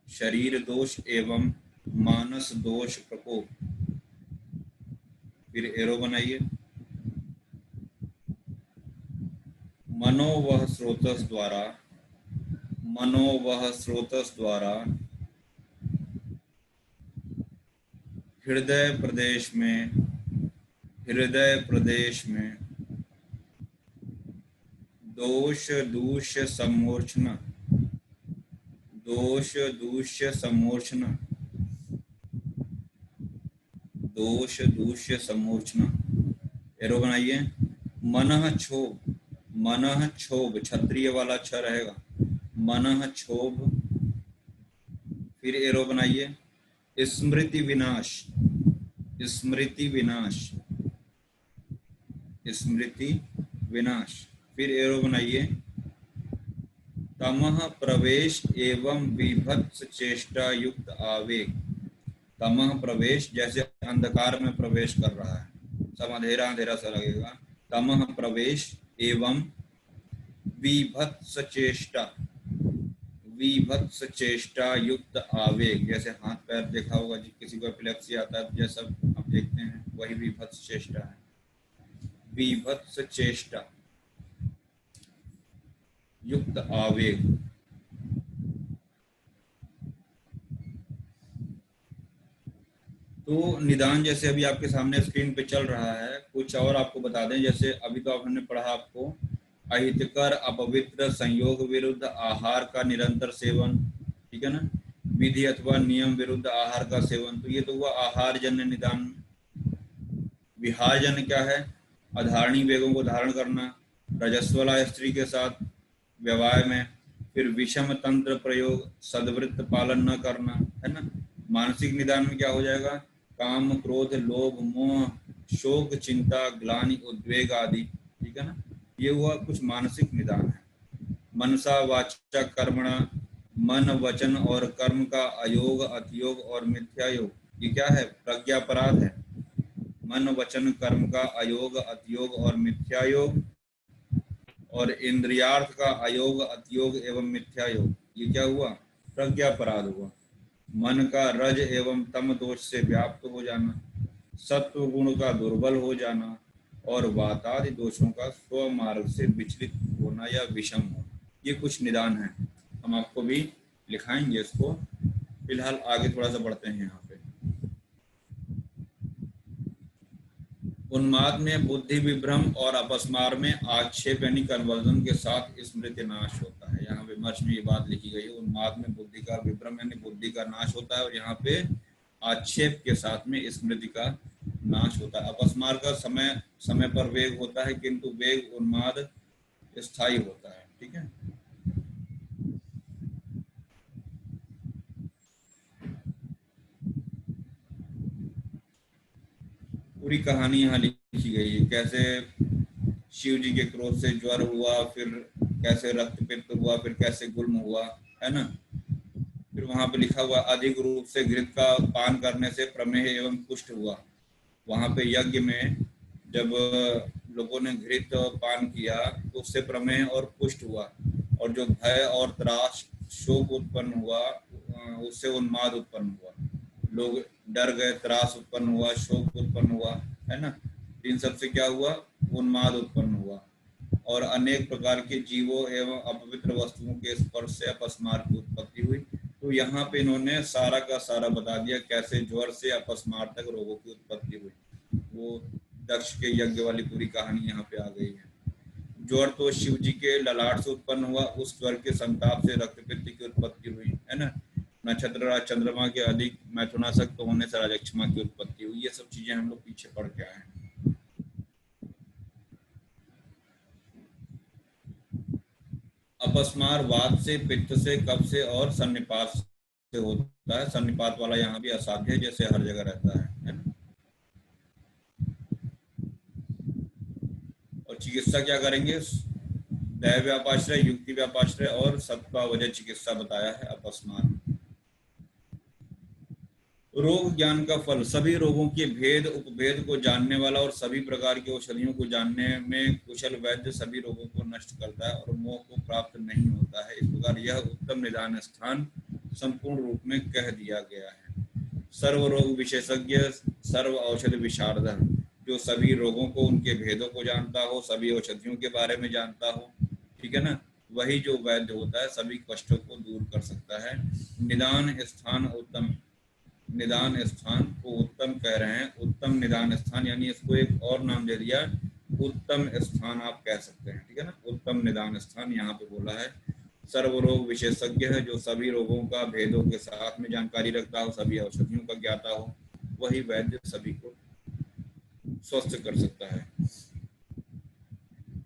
शरीर दोष एवं मानस दोष प्रकोप। फिर एरो बनाइए। मनोवह स्रोतस द्वारा, मनोवह स्रोतस द्वारा हृदय प्रदेश में, हृदय प्रदेश में दोष दूष्य सम्मोचन, दोष दूष्य सम्मोचन, दोष दूष्य सम्मोचन। एरो बनाइए। मनः क्षोभ, मनः क्षोभ क्षत्रिय वाला छ रहेगा, मनः क्षोभ। फिर एरो बनाइए। स्मृति विनाश, स्मृति विनाश, स्मृति विनाश। फिर एरो बनाइए। तमः प्रवेश एवं विभत्स चेष्टा युक्त आवेग, तमः प्रवेश जैसे अंधकार में प्रवेश कर रहा है, सब अंधेरा अंधेरा सा लगेगा। तमः प्रवेश एवं विभत्स चेष्टा, विभत्स चेष्टा युक्त आवेग, जैसे हाथ पैर देखा होगा जी, किसी को एपिलेप्सी आता है जैसा आप देखते हैं, वही विभत्स चेष्टा है। विभत्स चेष्टा युक्त आवेग। तो निदान जैसे अभी आपके सामने स्क्रीन पे चल रहा है, कुछ और आपको बता दें। जैसे अभी तो आपने पढ़ा आपको अहितकर अपवित्र संयोग विरुद्ध आहार का निरंतर सेवन, ठीक है ना, विधि अथवा नियम विरुद्ध आहार का सेवन। तो ये तो हुआ आहार जन्य निदान। विहार जन्य क्या है? अधारणी वेगों को धारण करना, रजस्वला स्त्री के साथ व्यवहार में। फिर विषम तंत्र प्रयोग, सदवृत्त पालन न करना, है ना। मानसिक निदान में क्या हो जाएगा? काम क्रोध लोभ मोह शोक चिंता ग्लानि उद्वेग आदि, ठीक है ना। ये हुआ कुछ मानसिक निदान है। मनसा वाचा कर्मणा, मन वचन और कर्म का अयोग अतियोग और मिथ्या योग, ये क्या है? प्रज्ञापराध है। मन वचन कर्म का अयोग अतियोग और मिथ्या योग, और इंद्रियार्थ का अयोग अतियोग एवं मिथ्या योग, ये क्या हुआ? प्रज्ञापराध हुआ। मन का रज एवं तम दोष से व्याप्त हो जाना, सत्व गुण का दुर्बल हो जाना, और वातादि दोषों का स्व मार्ग से विचलित होना या विषम होना, ये कुछ निदान है। हम आपको भी लिखाएंगे इसको, फिलहाल आगे थोड़ा सा बढ़ते हैं। यहाँ पे उन्माद में बुद्धि विभ्रम और अपस्मार में आक्षेप यानी कन्वर्जन के साथ स्मृति नाश होता है। यहाँ विमर्श में ये बात लिखी गई है, उन्माद में बुद्धि का विभ्रम यानी बुद्धि का नाश होता है, और यहाँ पे आक्षेप के साथ में स्मृति का नाश होता है। अपस्मार का समय समय पर वेग होता है, किंतु वेग उन्माद स्थायी होता है, ठीक है। पूरी कहानी यहाँ लिखी गई है, कैसे शिव जी के क्रोध से ज्वर हुआ, फिर कैसे रक्तपित्त हुआ, फिर कैसे गुल्म हुआ, है ना। फिर वहां पे लिखा हुआ अधिक रूप से घृत का पान करने से प्रमेह एवं कुष्ठ हुआ। वहां पे यज्ञ में जब लोगों ने घृत पान किया तो उससे प्रमेह और कुष्ठ हुआ, और जो भय और त्रास शोक उत्पन्न हुआ उससे उन्माद उत्पन्न हुआ। लोग डर गए, त्रास उत्पन्न हुआ, शोक उत्पन्न हुआ, है ना। इन सब से क्या हुआ? उन्माद उत्पन्न हुआ। और अनेक प्रकार के जीवों एवं अपवित्र वस्तुओं के स्पर्श से अपस्मार की उत्पत्ति हुई। तो तो यहाँ पे इन्होंने सारा का सारा बता दिया कैसे ज्वर से अपस्मार तक रोगों की उत्पत्ति हुई। वो दक्ष के यज्ञ वाली पूरी कहानी यहाँ पे आ गई है। ज्वर तो शिव जी के ललाट से उत्पन्न हुआ, उस ज्वर के संताप से रक्तपित्त की उत्पत्ति हुई, है ना। नक्षत्र राज चंद्रमा के अधिक मैथुनासक्त होने से राजक्षमा की उत्पत्ति हुई। ये सब चीजें हम लोग पीछे पढ़ के आए हैं। अपस्मार वात से, पित्त से, कफ से और सन्निपात से होता है। सन्निपात वाला यहाँ भी असाध्य है, जैसे हर जगह रहता है ना। और चिकित्सा क्या करेंगे? दैव व्यापाश्रय, युक्ति व्यापाश्रय और सत्ता वजह चिकित्सा बताया है अपस्मार। रोग ज्ञान का फल, सभी रोगों के भेद उपभेद को जानने वाला और सभी प्रकार की औषधियों को जानने में कुशल वैद्य सभी रोगों को नष्ट करता है और मोह को प्राप्त नहीं होता है। इस प्रकार यह उत्तम निदान स्थान संपूर्ण रूप में कह दिया गया है। सर्व रोग विशेषज्ञ, सर्व औषध विशारद, जो सभी रोगों को, उनके भेदों को जानता हो, सभी औषधियों के बारे में जानता हो, ठीक है ना, वही जो वैद्य होता है सभी कष्टों को दूर कर सकता है। निदान स्थान उत्तम, निदान स्थान को उत्तम कह रहे हैं। उत्तम निदान स्थान यानी इसको एक और नाम दे दिया, उत्तम स्थान आप कह सकते हैं, ठीक है ना। उत्तम निदान स्थान यहाँ पे बोला है। सर्व रोग विशेषज्ञ है, जो सभी रोगों का भेदों के साथ में जानकारी रखता हो, सभी औषधियों का ज्ञाता हो, वही वैद्य सभी को स्वस्थ कर सकता है।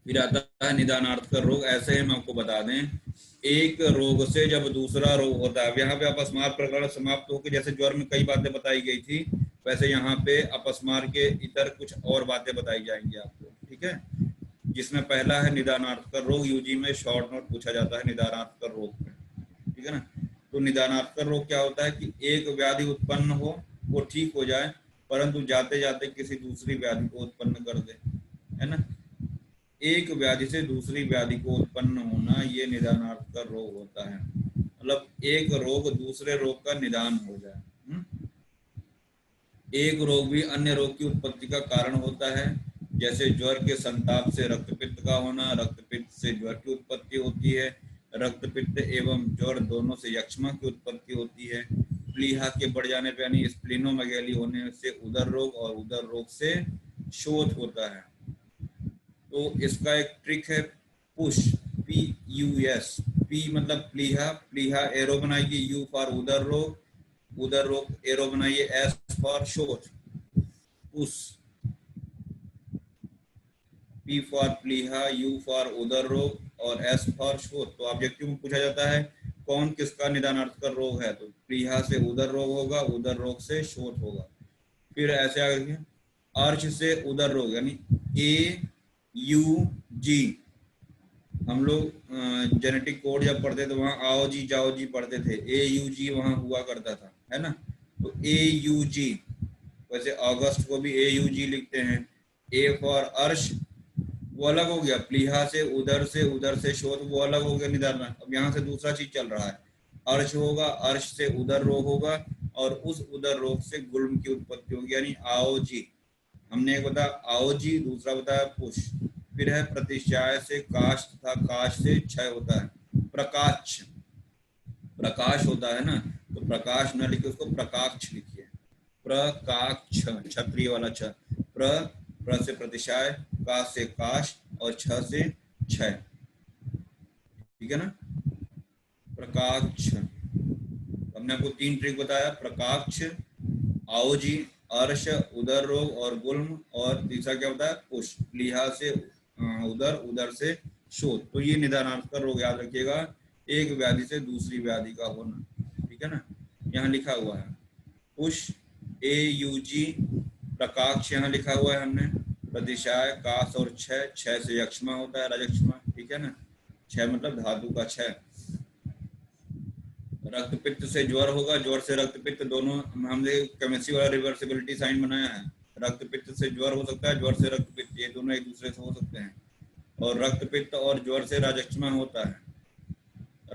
फिर आता है निदानार्थ का रोग। ऐसे हम आपको बता दें, एक रोग से जब दूसरा रोग होता है, यहाँ पे अपस्मार प्रकरण समाप्त होकर जैसे ज्वर में कई बातें बताई गई थी, वैसे यहाँ पे अपस्मार के इतर कुछ और बातें बताई जाएंगी आपको, ठीक है। जिसमें पहला है निदानार्थ का रोग। यूजी में शॉर्ट नोट पूछा जाता है निदानार्थ का रोग, ठीक है ना। तो निदानार्थ का रोग क्या होता है कि एक व्याधि उत्पन्न हो, वो ठीक हो जाए, परंतु जाते जाते किसी दूसरी व्याधि को उत्पन्न कर दे, है ना। एक व्याधि से दूसरी व्याधि को उत्पन्न होना, ये निदानार्थ का रोग होता है। मतलब एक रोग दूसरे रोग का निदान हो जाए। एक रोग भी अन्य रोग की उत्पत्ति का कारण होता है, जैसे ज्वर के संताप से रक्तपित्त का होना, रक्तपित्त से ज्वर की उत्पत्ति होती है, रक्तपित्त एवं ज्वर दोनों से यक्ष्मा की उत्पत्ति होती है। प्लीहा के बढ़ जाने पर यानी स्प्लीनोमेगैली होने से उदर रोग, और उदर रोग से शोथ होता है। तो इसका एक ट्रिक है पुश, PUS, P मतलब प्लीहा, प्लीहा एरो बनाइए, U फॉर उदर रोग, उदर रोग एरो बनाइए, S फॉर शोथ, पुश। P फॉर प्लीहा, U फॉर उदर रोग और S फॉर शोथ। तो ऑब्जेक्टिव में पूछा जाता है कौन किसका निदानार्थ का रोग है, तो प्लीहा से उदर रोग होगा, उदर रोग से शोथ होगा। फिर ऐसे आगे अर्श से उदर रोग यानी AUG। हम लोग जेनेटिक कोड जब पढ़ते थे वहाँ आओ जी जाओ जी पढ़ते थे, AUG वहाँ हुआ करता था, है ना। तो AUG, वैसे अगस्त को भी AUG लिखते हैं। A फॉर अर्श वो अलग हो गया, प्लीहा से उदर से शोथ वो अलग हो गया निदान। अब यहाँ से दूसरा चीज चल रहा है, अर्श होगा, अर्श से उदर रोग होगा और उस उदर रोग से गुल्म की उत्पत्ति होगी यानी आओ जी। हमने एक बताया आओ जी, दूसरा बताया पुष। फिर है प्रतिशय से काश तथा काश से क्षय होता है। प्रकाश, प्रकाश होता है ना, तो प्रकाश न लिखे उसको प्रकाक्ष लिखिए। प्रकाक्ष, क्षत्रिय वाला छ। प्र से प्रतिशय, का से काश और छ से क्षय, ठीक है ना। प्रकाक्ष, हमने आपको 3 ट्रिक बताया, प्रकाक्ष, आओजी, अर्श, उदर रोग और गुल्म, और तीसरा क्या होता है पुष, प्लीहा से उदर, उदर से शोथ। तो ये निदानार्थ का रोग याद रखिएगा, एक व्याधि से दूसरी व्याधि का होना, ठीक है ना। यहाँ लिखा हुआ है पुष AUG, प्रकाक्ष यहाँ लिखा हुआ है हमने, प्रतिशय, काश और क्षय, क्षय से यक्ष्मा होता है राजक्षमा, ठीक है ना। क्षय मतलब धातु का क्षय। रक्तपित्त से ज्वर होगा, ज्वर से रक्तपित्त, दोनों हमने केमिस्ट्री वाला रिवर्सिबिलिटी साइन बनाया है। रक्तपित्त से ज्वर हो सकता है, ज्वर से रक्तपित्त, ये दोनों एक दूसरे से हो सकते हैं। और रक्तपित्त और ज्वर से राजक्षमा होता है,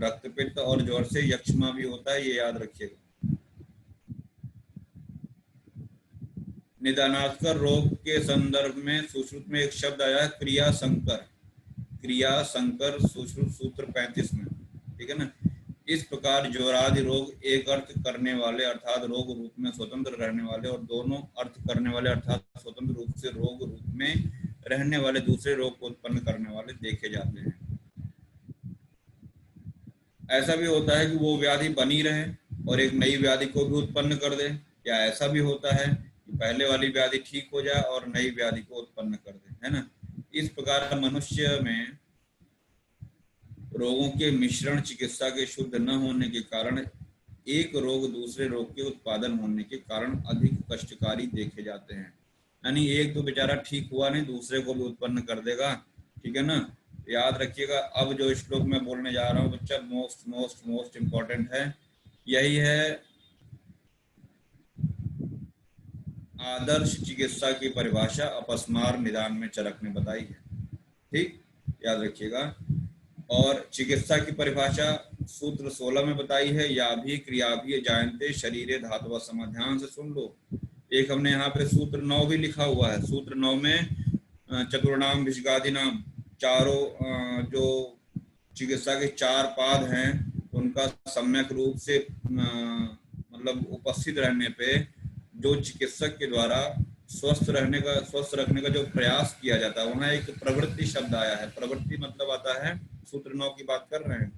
रक्तपित्त और ज्वर से यक्ष्मा भी होता है, ये याद रखिएगा। निदानास्कर रोग के संदर्भ में सुश्रुत में एक शब्द आया है क्रियाशंकर, क्रियाशंकर सुश्रुत सूत्र 35 में, ठीक है ना। इस प्रकार ज्वरादि रोग एक अर्थ करने वाले अर्थात रोग रूप में स्वतंत्र रहने वाले और दोनों अर्थ करने वाले अर्थात स्वतंत्र रूप से रोग रूप में रहने वाले दूसरे रोग को उत्पन्न करने वाले देखे जाते हैं। ऐसा भी होता है कि वो व्याधि बनी रहे और एक नई व्याधि को भी उत्पन्न कर दे, या ऐसा भी होता है कि पहले वाली व्याधि ठीक हो जाए और नई व्याधि को उत्पन्न कर दे, है ना। इस प्रकार मनुष्य में रोगों के मिश्रण चिकित्सा के शुद्ध न होने के कारण एक रोग दूसरे रोग के उत्पादन होने के कारण अधिक कष्टकारी देखे जाते हैं। यानी एक तो बेचारा ठीक हुआ नहीं, दूसरे को भी उत्पन्न कर देगा, ठीक है ना। याद रखिएगा, अब जो श्लोक मैं बोलने जा रहा हूँ बच्चा मोस्ट मोस्ट मोस्ट इम्पोर्टेंट है, यही है आदर्श चिकित्सा की परिभाषा अपस्मार निदान में चरक ने बताई है, ठीक, याद रखिएगा। और चिकित्सा की परिभाषा सूत्र 16 में बताई है, या भी क्रिया भी जायन्ते शरीरे धातुवा समा। ध्यान से सुन लो, एक हमने यहाँ पे सूत्र 9 भी लिखा हुआ है। सूत्र 9 में चतुर्णाम भिषगादि नाम चारों जो चिकित्सा के 4 पाद हैं उनका सम्यक रूप से मतलब उपस्थित रहने पे जो चिकित्सक के द्वारा स्वस्थ रखने का जो प्रयास किया जाता है, वहाँ एक प्रवृत्ति शब्द आया है। प्रवृत्ति मतलब आता है, सूत्र 9 की बात कर रहे हैं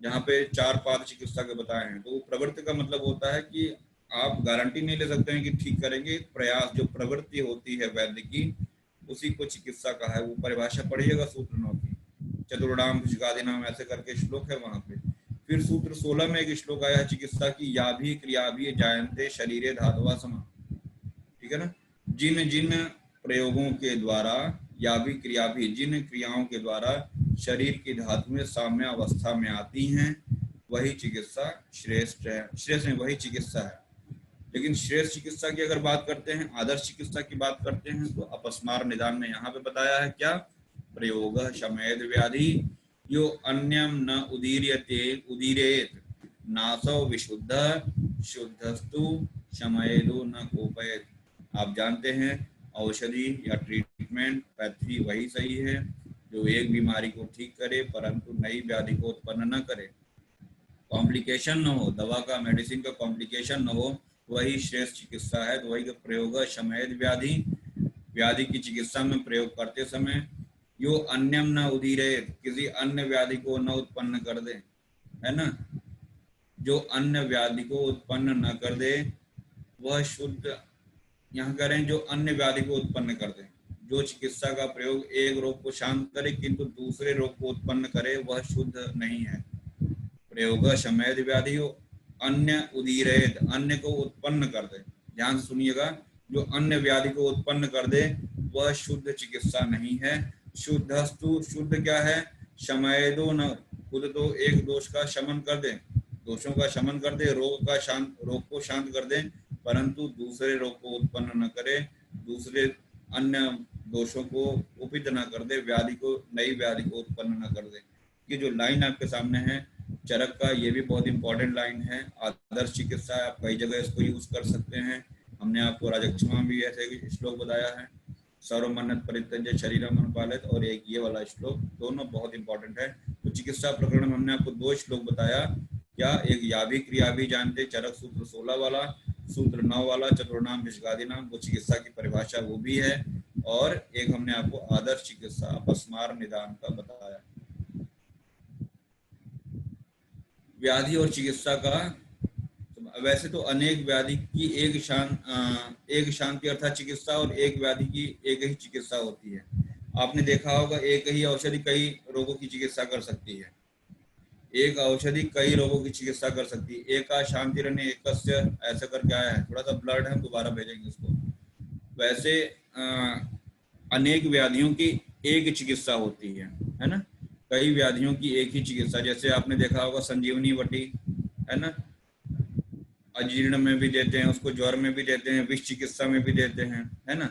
जहाँ पे 4 पाद चिकित्सा के बताए हैं, तो प्रवृत्ति का मतलब होता है कि आप गारंटी नहीं ले सकते हैं कि ठीक करेंगे, प्रयास जो प्रवृत्ति होती है वैद्य की, उसी को चिकित्सा का है। वो परिभाषा पढ़िएगा सूत्र 9 की, चतुर्णाम भिषगादि नाम ऐसे करके श्लोक है वहां पे। फिर सूत्र 16 में एक श्लोक आया है चिकित्सा की, या भी क्रिया भी जायन्ते शरीरे धातुवा समा, ठीक है ना। जिन जिन प्रयोगों के द्वारा, या भी क्रिया भी जिन क्रियाओं के द्वारा शरीर की धातुएं साम्य अवस्था में आती हैं, वही चिकित्सा श्रेष्ठ है। श्रेष्ठ नहीं, वही चिकित्सा है। लेकिन श्रेष्ठ चिकित्सा की अगर बात करते हैं, आदर्श चिकित्सा की बात करते हैं, तो अपस्मार निदान में यहाँ पे बताया है क्या, प्रयोग शमेद व्याधि यो अन्यम न उदीर्यते उदीरेत नासो विशुद्ध शुद्धस्तु शमयेदो न कोपयेत। आप जानते हैं औषधि या ट्रीटमेंट पैथी वही सही है जो एक बीमारी को ठीक करे परंतु नई व्याधि को उत्पन्न न करे, कॉम्प्लिकेशन न हो, दवा का मेडिसिन का कॉम्प्लिकेशन न हो, वही श्रेष्ठ चिकित्सा है। तो वही का प्रयोग शमयद व्याधि, व्याधि की चिकित्सा में प्रयोग करते समय यो अन्यम न उदीरेत, किसी अन्य व्याधि को न उत्पन्न कर दे, है ना। जो अन्य व्याधि को उत्पन्न न कर दे वह शुद्ध, यहाँ करें जो अन्य व्याधि को उत्पन्न कर दे। जो चिकित्सा का प्रयोग एक रोग को शांत करे किंतु दूसरे रोग को उत्पन्न करे वह शुद्ध नहीं है। प्रयोग शमयद व्याधि हो अन्य उदीरेत, अन्य को उत्पन्न कर दे। ध्यान से सुनिएगा, जो अन्य व्याधि को उत्पन्न कर दे वह शुद्ध चिकित्सा नहीं है। शुद्धस्तु, शुद्ध क्या है, शमयदो न, खुद तो एक दोष का शमन कर दे, दोषों का शमन कर दे, रोग को शांत कर दे, परंतु दूसरे रोग को उत्पन्न न करे, दूसरे अन्य दोषों को उपित न कर दे, व्याधि को नई व्याधि को उत्पन्न न कर दे। ये जो लाइन आपके सामने है चरक का, ये भी बहुत इंपॉर्टेंट लाइन है। आदर्श चिकित्सा है, आप कई जगह इसको यूज कर सकते हैं। हमने आपको राजक्षमा भी ऐसे श्लोक बताया है, सर्वमन्नत परित्यज्य शरीरम अनुपालित, और एक ये वाला श्लोक, दोनों बहुत इंपॉर्टेंट है। तो चिकित्सा प्रकरण में हमने आपको 2 श्लोक बताया, क्या, एक या भी क्रिया भी जानते चरक सूत्र 16 वाला, सूत्र 9 वाला चतुर्णाम भिषगादि नाम, वो चिकित्सा की परिभाषा वो भी है, और एक हमने आपको आदर्श चिकित्सा अपस्मार निदान का बताया। व्याधि और चिकित्सा का, वैसे तो अनेक व्याधि की एक शांति अर्थात चिकित्सा और एक व्याधि की एक ही चिकित्सा होती है। आपने देखा होगा एक ही औषधि कई रोगों की चिकित्सा कर सकती है, एक औषधि कई रोगों की चिकित्सा कर सकती है। एक शांति रहने एकस्य ऐसा करके आया है, थोड़ा सा ब्लड है, दोबारा भेजेंगे इसको। वैसे अनेक व्याधियों की एक चिकित्सा होती है ना, कई व्याधियों की एक ही चिकित्सा। जैसे आपने देखा होगा संजीवनी वटी, है ना, अजीर्ण में भी देते हैं उसको, ज्वर में भी देते हैं, विष चिकित्सा में भी देते हैं, है ना।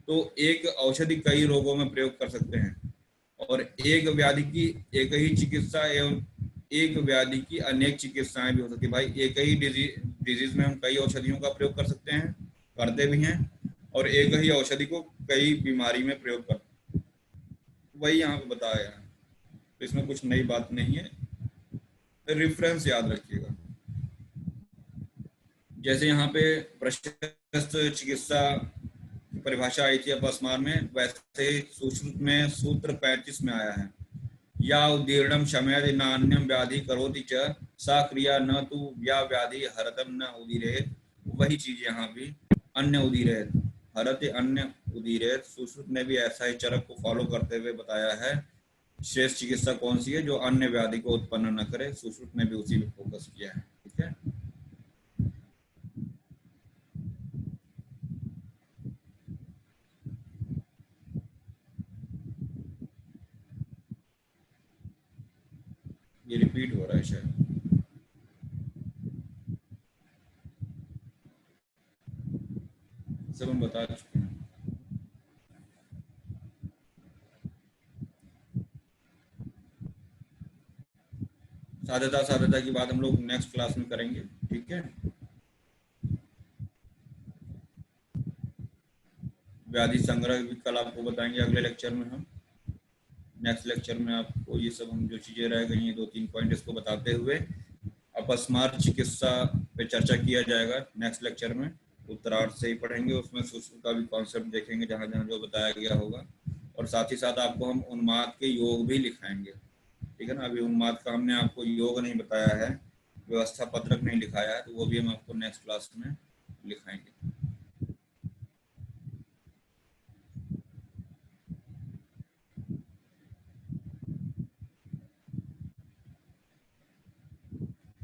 तो एक औषधि कई रोगों में प्रयोग कर सकते हैं, और एक व्याधि की एक ही चिकित्सा एवं एक व्याधि की अनेक चिकित्साएं भी हो सकती है। भाई एक ही डिजीज में हम कई औषधियों का प्रयोग कर सकते हैं, करते भी हैं, और एक ही औषधि को कई बीमारी में प्रयोग करते हैं, वही यहाँ पे बताया है। तो इसमें कुछ नई बात नहीं है। रेफरेंस याद रखिएगा। जैसे यहाँ पे प्रशस्त चिकित्सा की परिभाषा आई थी अपस्मार में, वैसे सुश्रुत में सूत्र 35 में आया है, या उदीर्णम शमयति नान्यम व्याधि करोति च सा क्रिया न तु या व्याधि हरतम न उदीरेत। वही चीज यहाँ भी अन्य उदीरेत, हरते अन्य उदीरेत। सुश्रुत ने भी ऐसा ही चरक को फॉलो करते हुए बताया है। श्रेष्ठ चिकित्सा कौन सी है? जो अन्य व्याधि को उत्पन्न न करे। सुश्रुत ने भी उसी पे फोकस किया है। ठीक है, ये रिपीट हो रहा है शायद। सब हम बता चुके हैं। साध्यता साध्यता की बात हम लोग नेक्स्ट क्लास में करेंगे। ठीक है, व्याधि संग्रह भी कल आपको बताएंगे अगले लेक्चर में। हम नेक्स्ट लेक्चर में आपको ये सब हम जो चीजें रह गई हैं 2-3 पॉइंट इसको बताते हुए अपस्मार चिकित्सा पे चर्चा किया जाएगा नेक्स्ट लेक्चर में। उत्तरार्ध से ही पढ़ेंगे, उसमें सुश्रुत का भी कॉन्सेप्ट देखेंगे जहाँ जहाँ जो बताया गया होगा, और साथ ही साथ आपको हम उन्माद के योग भी लिखाएंगे। ठीक है ना, अभी उन्माद का हमने आपको योग नहीं बताया है, व्यवस्था पत्रक नहीं लिखाया है, तो वो भी हम आपको नेक्स्ट क्लास में लिखाएंगे।